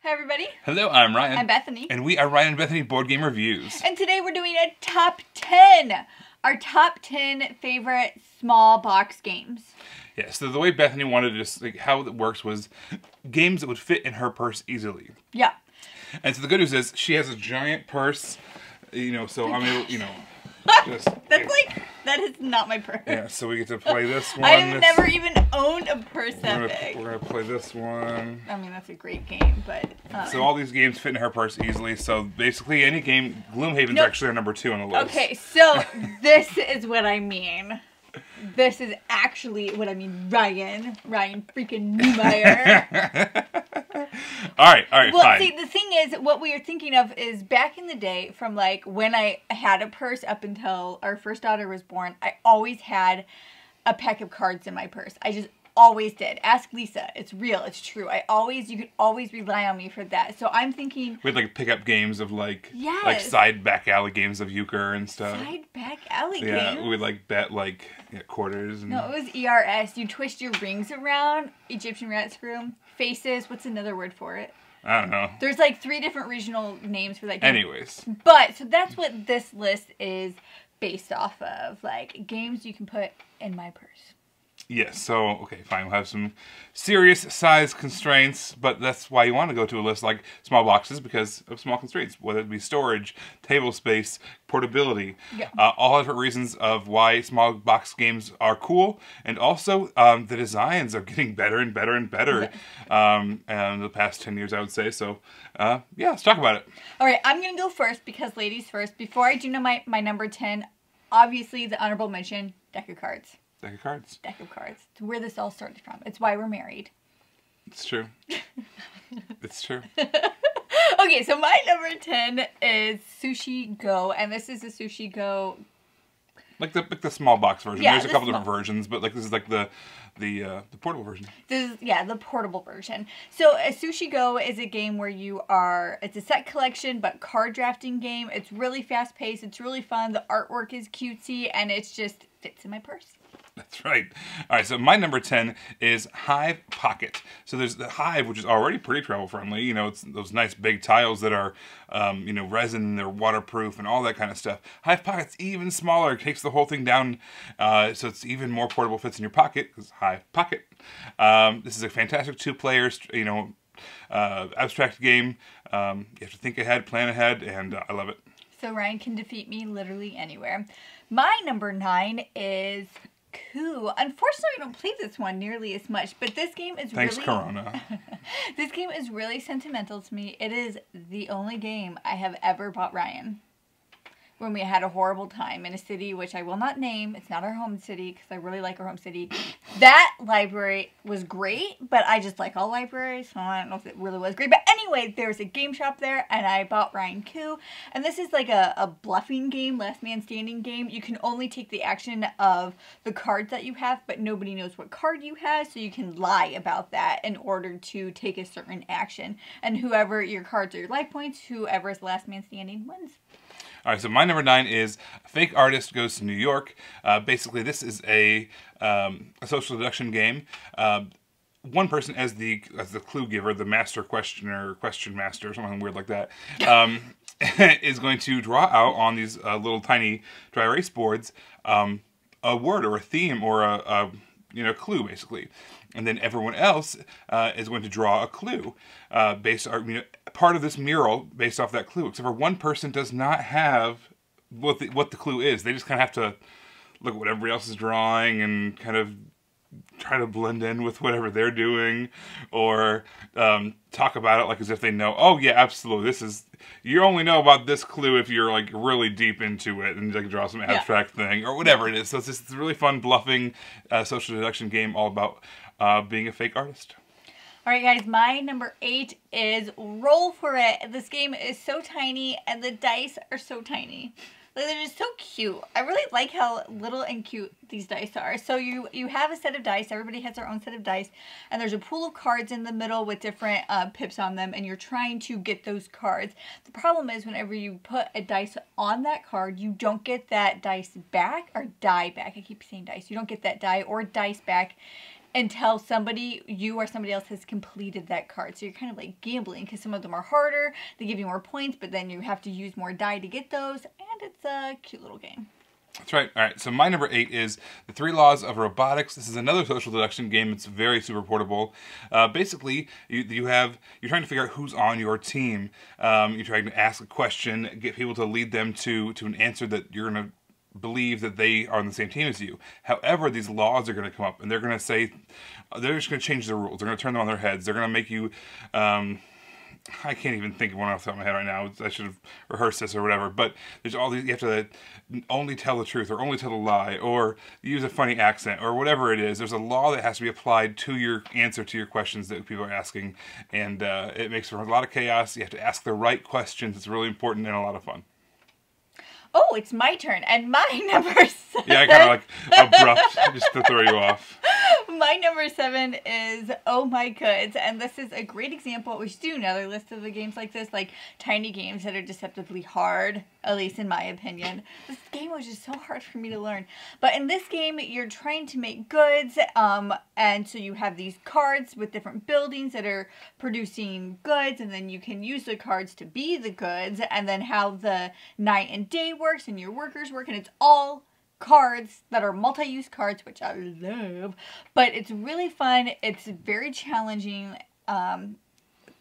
Hi everybody. Hello, I'm Ryan. I'm Bethany. And we are Ryan and Bethany Board Game Reviews. And today we're doing a top 10. Our top 10 favorite small box games. Yeah, so the way Bethany wanted to, like, how it works was games that would fit in her purse easily. Yeah. And so the good news is she has a giant purse, so I'm able, just... that is not my purse. Yeah, so we get to play this one. I've never even owned a purse that big. We're going to play this one. I mean, that's a great game, but... So all these games fit in her purse easily, so basically any game, Gloomhaven's actually our number 2 on the list. Okay, so this is what I mean. This is actually what I mean, Ryan freaking Newmeyer. All right, well, fine. See, the thing is, what we are thinking of is back in the day, from like when I had a purse up until our first daughter was born, I always had a pack of cards in my purse. I just always did. Ask Lisa. It's real. It's true. You could always rely on me for that. So I'm thinking... We had like pick up games of like... Yes. Like side back alley games of euchre and stuff. Side back alley games? Yeah, we'd like bet like quarters. And... No, it was ERS. You twist your rings around. Egyptian rat screw. Faces. What's another word for it? I don't know. There's like 3 different regional names for that game. Anyways. But, so that's what this list is based off of. Like, games you can put in my purse. Yes, so, okay, fine, we'll have some serious size constraints, but that's why you want to go to a list like small boxes, because of small constraints, whether it be storage, table space, portability, all different reasons of why small box games are cool, and also the designs are getting better and better and better in the past 10 years, I would say, so, yeah, let's talk about it. Alright, I'm going to go first, because ladies first. Before I do know my number 10, obviously the honorable mention, deck of cards. Deck of cards. Deck of cards. It's where this all started from. It's why we're married. It's true. It's true. Okay, so my number 10 is Sushi Go, and this is a Sushi Go... Like the small box version. Yeah, there's a couple different versions, but like this is like the portable version. This is, the portable version. So a Sushi Go is a game where it's a set collection but card drafting game. It's really fast paced, it's really fun, the artwork is cutesy, and it's just fits in my purse. That's right. All right, so my number 10 is Hive Pocket. So there's the Hive, which is already pretty travel friendly. It's those nice big tiles that are, resin, they're waterproof and all that kind of stuff. Hive Pocket's even smaller. It takes the whole thing down, so it's even more portable, fits in your pocket, because Hive Pocket. This is a fantastic 2-player, abstract game. You have to think ahead, plan ahead, and I love it. So Ryan can defeat me literally anywhere. My number 9 is... Coup. Unfortunately, I don't play this one nearly as much, but this game is Thanks, Corona. This game is really sentimental to me. It is the only game I have ever bought Ryan when we had a horrible time in a city which I will not name. It's not our home city because I really like our home city. That library was great, but I just like all libraries, so I don't know if it really was great. But anyway, there's a game shop there, and I bought Ryan Coup. And this is like a bluffing game, last man standing game. You can only take the action of the cards that you have, but nobody knows what card you have, so you can lie about that in order to take a certain action. And whoever your cards are your life points, whoever is the last man standing wins. All right, so my number 9 is Fake Artist Goes to New York. Basically, this is a social deduction game. One person as the clue giver, the master questioner, question master, something weird like that, is going to draw out on these little tiny dry erase boards a word or a theme or a clue, basically. And then everyone else is going to draw a clue part of this mural based off that clue. Except for one person does not have what the clue is. They just kind of have to look at what everybody else is drawing and kind of try to blend in with whatever they're doing, or talk about it like as if they know. Oh yeah, absolutely. You only know about this clue if you're like really deep into it and like draw some abstract thing or whatever it is. So it's a really fun bluffing social deduction game all about being a fake artist. Alright guys, my number 8 is Roll For It. This game is so tiny and the dice are so tiny. They're just so cute. I really like how little and cute these dice are. So you have a set of dice. Everybody has their own set of dice. And there's a pool of cards in the middle with different pips on them. And you're trying to get those cards. The problem is whenever you put a dice on that card, you don't get that dice back. Or die back. I keep saying dice. You don't get that die or dice back until you or somebody else has completed that card. So you're kind of like gambling because some of them are harder. They give you more points, but then you have to use more die to get those. And it's a cute little game. That's right. All right, so my number 8 is The 3 Laws of Robotics. This is another social deduction game. It's very super portable. Basically, you're trying to figure out who's on your team. You're trying to ask a question, get people to lead them to an answer that you're going to believe that they are on the same team as you. However, these laws are going to come up, and they're going to say, they're just going to change the rules. They're going to turn them on their heads. They're going to make you... I can't even think of one off the top of my head right now. I should have rehearsed this or whatever. But there's all these, you have to only tell the truth or only tell a lie or use a funny accent or whatever it is. There's a law that has to be applied to your answer to your questions that people are asking. And it makes for a lot of chaos. You have to ask the right questions. It's really important and a lot of fun. Oh, it's my turn. And my number 7. Yeah, kind of like abrupt, just to throw you off. My number 7 is Oh My Goods, and this is a great example. We should do another list of the games like this, like tiny games that are deceptively hard, at least in my opinion. This game was just so hard for me to learn. But in this game, you're trying to make goods, and so you have these cards with different buildings that are producing goods, and then you can use the cards to be the goods, and then how the night and day works and your workers work, and it's all cards that are multi-use cards, which I love, but it's really fun. It's very challenging.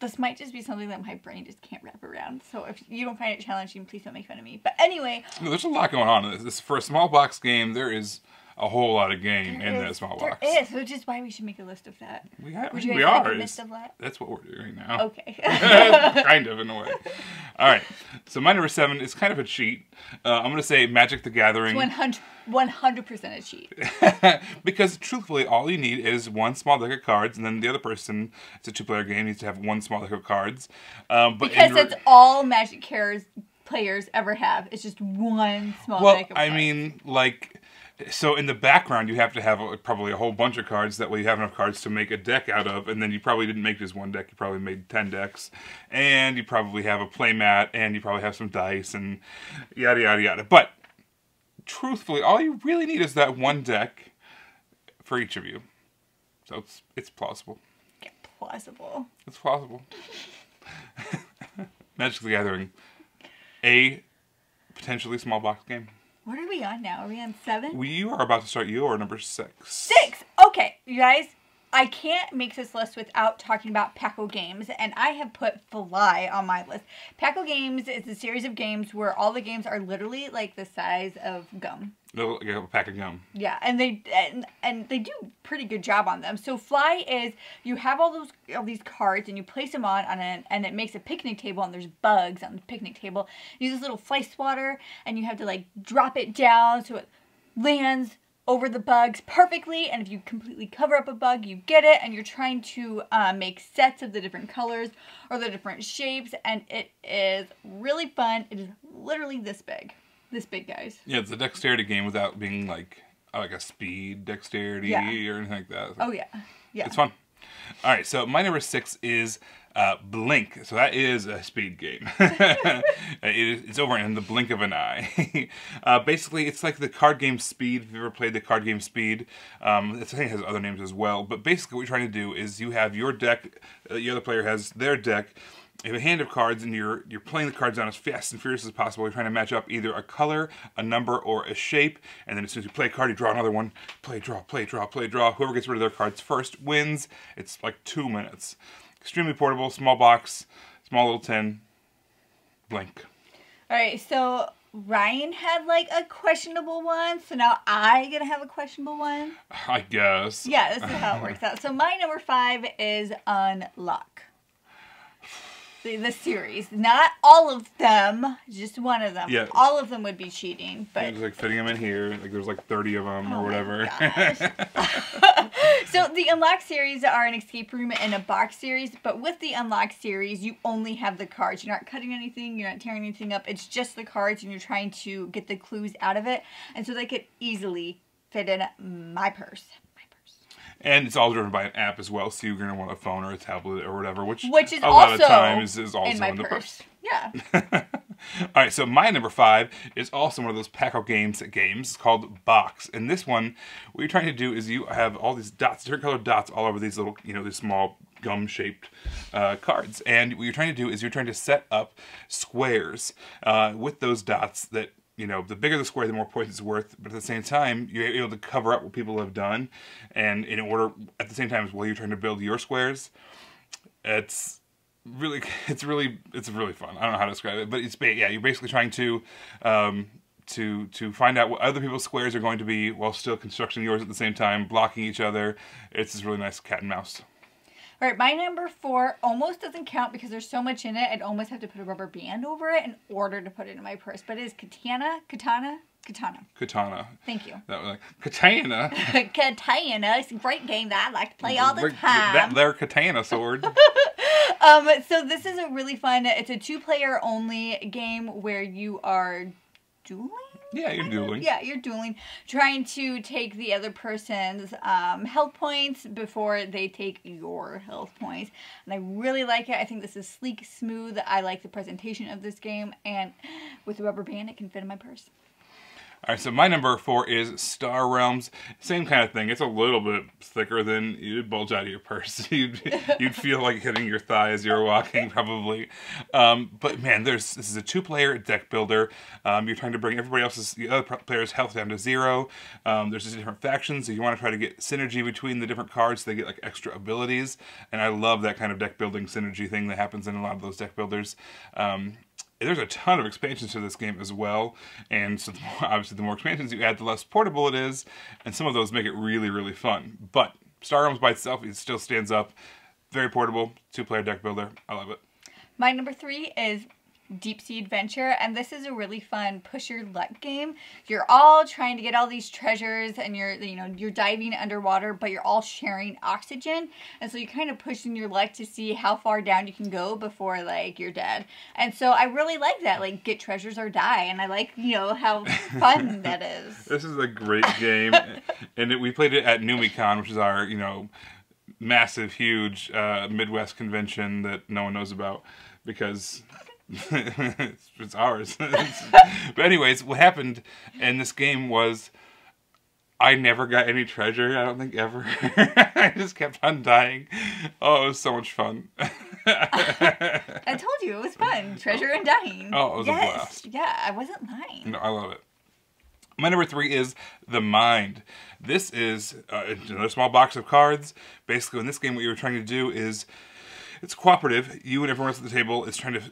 This might just be something that my brain just can't wrap around, so if you don't find it challenging, please don't make fun of me. But anyway, no, there's a lot going on in this. For a small box game, there is a whole lot of game in that small box. There is, which is why we should make a list of that. We are. Make a list of that? That's what we're doing now. Okay. Kind of, in a way. All right. So my number 7 is kind of a cheat. I'm going to say Magic the Gathering. It's 100% a cheat. Because truthfully, all you need is one small deck of cards, and then the other person, it's a 2-player game, needs to have one small deck of cards. Because that's all Magic players ever have. It's just one small deck of cards. Well, I mean, like... So in the background, you have to have probably a whole bunch of cards. That way you have enough cards to make a deck out of. And then you probably didn't make just one deck. You probably made 10 decks. And you probably have a play mat. And you probably have some dice. And yada, yada, yada. But truthfully, all you really need is that one deck for each of you. So it's plausible. Yeah, plausible. It's plausible. Magic the Gathering. A potentially small box game. What are we on now? Are we on 7? You are about to start your number 6. 6! Okay, you guys, I can't make this list without talking about Paco Games, and I have put Fly on my list. Paco Games is a series of games where all the games are literally like the size of gum. A pack of gum. Yeah, and they do a pretty good job on them. So Fly is, you have all these cards and you place them on and it makes a picnic table, and there's bugs on the picnic table. You use this little fly swatter and you have to like drop it down so it lands over the bugs perfectly, and if you completely cover up a bug, you get it, and you're trying to make sets of the different colors or the different shapes, and it is really fun. It is literally this big. This big, guys. Yeah, it's a dexterity game without being like a speed dexterity or anything like that. Oh, yeah. Yeah. It's fun. All right, so my number 6 is Blink. So that is a speed game. It's over in the blink of an eye. Basically, it's like the card game Speed. If you've ever played the card game Speed, I think it has other names as well. But basically what you're trying to do is you have your deck, the other player has their deck. You have a hand of cards, and you're playing the cards down as fast and furious as possible. You're trying to match up either a color, a number, or a shape. And then as soon as you play a card, you draw another one. Play, draw, play, draw, play, draw. Whoever gets rid of their cards first wins. It's like 2 minutes. Extremely portable, small box, small little tin. Blink. All right, so Ryan had like a questionable one, so now I gonna have a questionable one. I guess. Yeah, this is how it works out. So my number 5 is Unlock. The series. Not all of them, just one of them. Yeah. All of them would be cheating, but... It was like fitting them in here. Like there's like 30 of them or whatever. So the Unlock series are an escape room and a box series, but with the Unlock series, you only have the cards. You're not cutting anything, you're not tearing anything up. It's just the cards, and you're trying to get the clues out of it. And so they could easily fit in my purse. And it's all driven by an app as well, so you're going to want a phone or a tablet or whatever, which is a lot also of times is also in my in the purse. purse. Yeah. All right, so my number 5 is also one of those Pack-Out games. It's called Box. And this one, what you're trying to do is you have all these dots, different colored dots all over these little, these small gum-shaped cards. And what you're trying to do is you're trying to set up squares with those dots that, the bigger the square, the more points it's worth. But at the same time, you're able to cover up what people have done. And in order, at the same time, while you're trying to build your squares, it's really fun. I don't know how to describe it, but you're basically trying to find out what other people's squares are going to be while still constructing yours at the same time, blocking each other. It's this really nice cat and mouse. All right, my number 4 almost doesn't count because there's so much in it. I'd almost have to put a rubber band over it in order to put it in my purse. But it is Katana. Thank you. That was like Katana. Katana. It's a great game that I like to play all the time. That their Katana sword. So this is a really fun. It's a 2-player only game where you are dueling. Yeah, you're dueling. Yeah, you're dueling, trying to take the other person's health points before they take your health points. And I really like it. I think this is sleek, smooth. I like the presentation of this game. And with a rubber band, it can fit in my purse. All right, so my number 4 is Star Realms. Same kind of thing. It's a little bit thicker than you'd bulge out of your purse. You'd feel like hitting your thigh as you were walking, probably. But man, this is a 2-player deck builder. You're trying to bring the other player's health down to 0. There's just different factions, so you want to try to get synergy between the different cards so they get like extra abilities. And I love that kind of deck building synergy thing that happens in a lot of those deck builders. There's a ton of expansions to this game as well, and so obviously the more expansions you add, the less portable it is, and some of those make it really, really fun. But Star Realms by itself, it still stands up. Very portable, 2-player deck builder. I love it. My number 3 is Deep Sea Adventure, and this is a really fun push your luck game. You're all trying to get all these treasures, and you're diving underwater, but you're all sharing oxygen, and so you're kind of pushing your luck to see how far down you can go before you're dead. And so I really like that, get treasures or die, and I like how fun that is. This is a great game, and we played it at NumiCon, which is our massive, huge Midwest convention that no one knows about because it's ours. But anyways, what happened in this game was I never got any treasure, I don't think ever. I just kept on dying. Oh, it was so much fun. I told you, it was fun. Treasure and dying. Oh, it was a blast. Yeah, I wasn't lying. No, I love it. My number 3 is The Mind. This is another small box of cards. Basically, in this game, what you're trying to do is, it's cooperative. You and everyone else at the table is trying to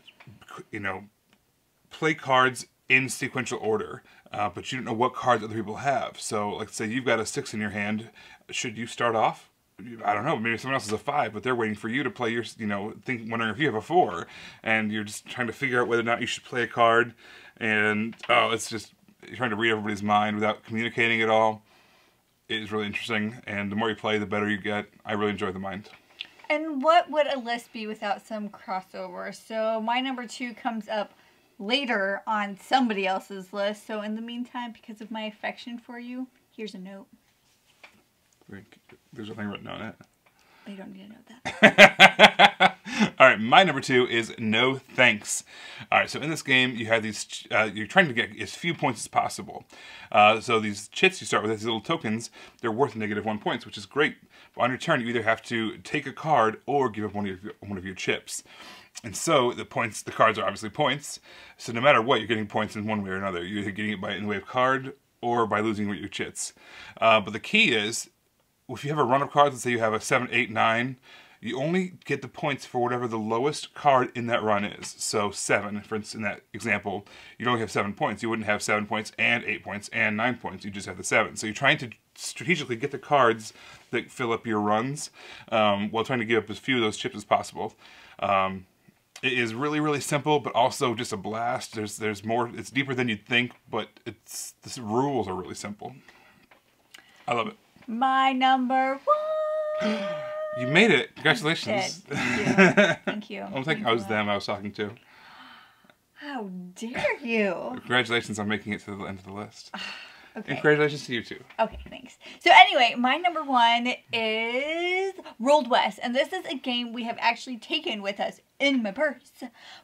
play cards in sequential order, but you don't know what cards other people have. So, like, say you've got a 6 in your hand. Should you start off? I don't know, maybe someone else has a 5, but they're waiting for you to play your, wondering if you have a 4, and you're just trying to figure out whether or not you should play a card, and, it's just, you're trying to read everybody's mind without communicating at all. It is really interesting, and the more you play, the better you get. I really enjoy The Mind. And what would a list be without some crossover? So my number 2 comes up later on somebody else's list. So in the meantime, because of my affection for you, here's a note. There's nothing written on it. You don't need to know that. All right, my number 2 is No Thanks. All right, so in this game, you have these, you're trying to get as few points as possible. So these chits you start with, these little tokens, they're worth -1 points, which is great. But on your turn, you either have to take a card or give up one of your chips. And so the cards are obviously points. So no matter what, you're getting points in one way or another. You're either getting it in the way of card or by losing with your chits. But the key is, if you have a run of cards, let's say you have a 7, 8, 9, you only get the points for whatever the lowest card in that run is. So 7, for instance, in that example, you'd only have 7 points. You wouldn't have 7 points and 8 points and 9 points. You just have the 7. So you're trying to strategically get the cards that fill up your runs while trying to give up as few of those chips as possible. It is really, really simple, but also just a blast. There's more. It's deeper than you'd think, but the rules are really simple. I love it. My number 1. You made it. Congratulations. Thank you. Thank you. I don't think I was them I was talking to. How dare you? Congratulations on making it to the end of the list. Okay. And congratulations to you too. Okay, thanks. So anyway, my number 1 is Rolled West. And this is a game we have actually taken with us in my purse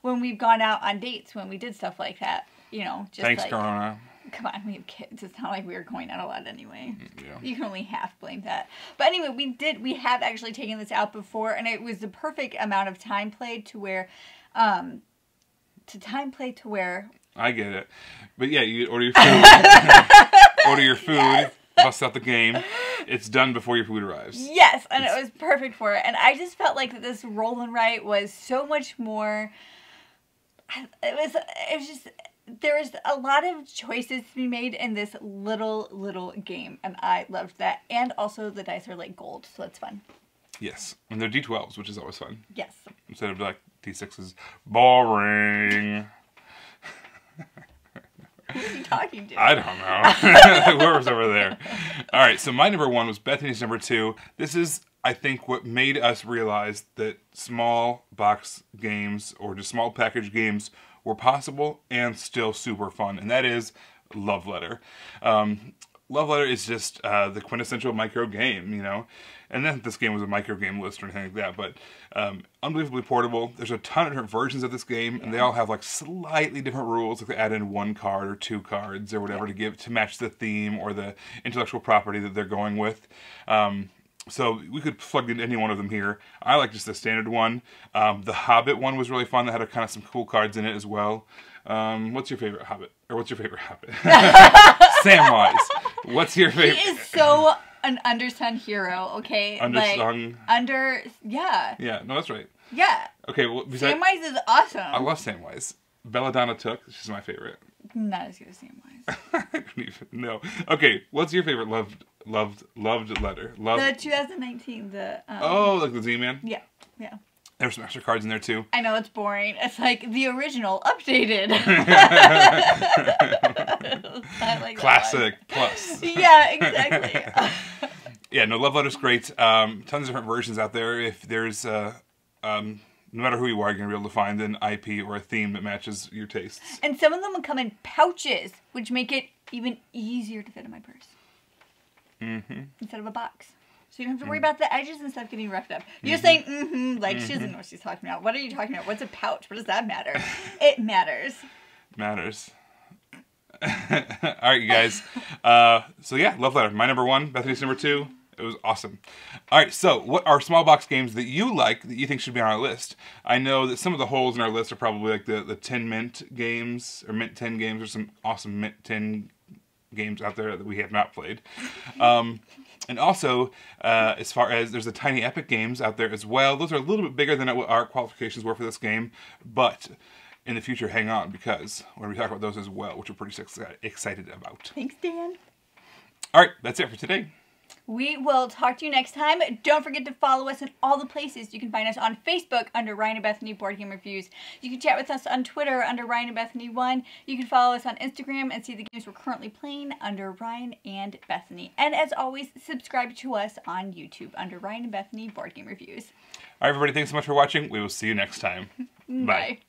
when we've gone out on dates, when we did stuff like that. You know, just Thanks, like, Corona. come on, we have kids. It's not like we were going out a lot anyway. Yeah. You can only half blame that. But anyway, we have actually taken this out before, and it was the perfect amount of time played to where, I get it. But yeah, you order your food. Order your food, yes. Bust out the game. It's done before your food arrives. Yes, and it was perfect for it. And I just felt like this roll and write was so much more. It was just, there was a lot of choices to be made in this little game, and I loved that. And also the dice are like gold, so it's fun. Yes, and they're D12s, which is always fun. Yes. Instead of like D6s. Boring. Who are you talking to? I don't know. Whoever's over there. All right, so my number 1 was Bethany's number 2. This is, I think, what made us realize that small box games or just small package games were possible and still super fun, and that is Love Letter. Love Letter is just the quintessential micro game, you know. And then this game was a micro game list or anything like that, but unbelievably portable. There's a ton of different versions of this game, and they all have like slightly different rules. Like they add in 1 card or 2 cards or whatever to match the theme or the intellectual property that they're going with. So we could plug in any one of them here. I like just the standard one. The Hobbit one was really fun. That had kind of some cool cards in it as well. What's your favorite Hobbit? Or what's your favorite Hobbit? Samwise. What's your favorite? He is so an undersung hero, okay? Undersung? Like, yeah. Yeah, no, that's right. Yeah. Okay, well, Samwise is awesome. I love Samwise. Belladonna Took, she's my favorite. Not as good as Samwise. I don't even know. Okay, what's your favorite loved letter? The 2019, oh, like the Z-Man? Yeah. There's some extra cards in there too. I know, it's boring. It's like the original, updated. I like Classic plus. Yeah, exactly. Yeah, no, Love Letter's great. Tons of different versions out there. If there's, no matter who you are, you're going to be able to find an IP or a theme that matches your tastes. And some of them will come in pouches, which make it even easier to fit in my purse. Mm-hmm. Instead of a box. So you don't have to worry about the edges and stuff getting roughed up. You're saying, like she doesn't know what she's talking about. What are you talking about? What's a pouch? What does that matter? It matters. Matters. All right, you guys. So yeah, Love Letter. My number 1, Bethany's number 2. It was awesome. All right, so what are small box games that you like that you think should be on our list? I know that some of the holes in our list are probably like the 10 Mint games or Mint 10 games or some awesome Mint 10 games out there that we have not played. And also, as far as there's the Tiny Epic games out there as well. Those are a little bit bigger than what our qualifications were for this game, but in the future, hang on, because we're going to be talking about those as well, which we're pretty excited about. Thanks, Dan. All right, that's it for today. We will talk to you next time. Don't forget to follow us in all the places. You can find us on Facebook under Ryan and Bethany Board Game Reviews. You can chat with us on Twitter under Ryan and Bethany 1. You can follow us on Instagram and see the games we're currently playing under Ryan and Bethany. And as always, subscribe to us on YouTube under Ryan and Bethany Board Game Reviews. All right, everybody, thanks so much for watching. We will see you next time. Bye.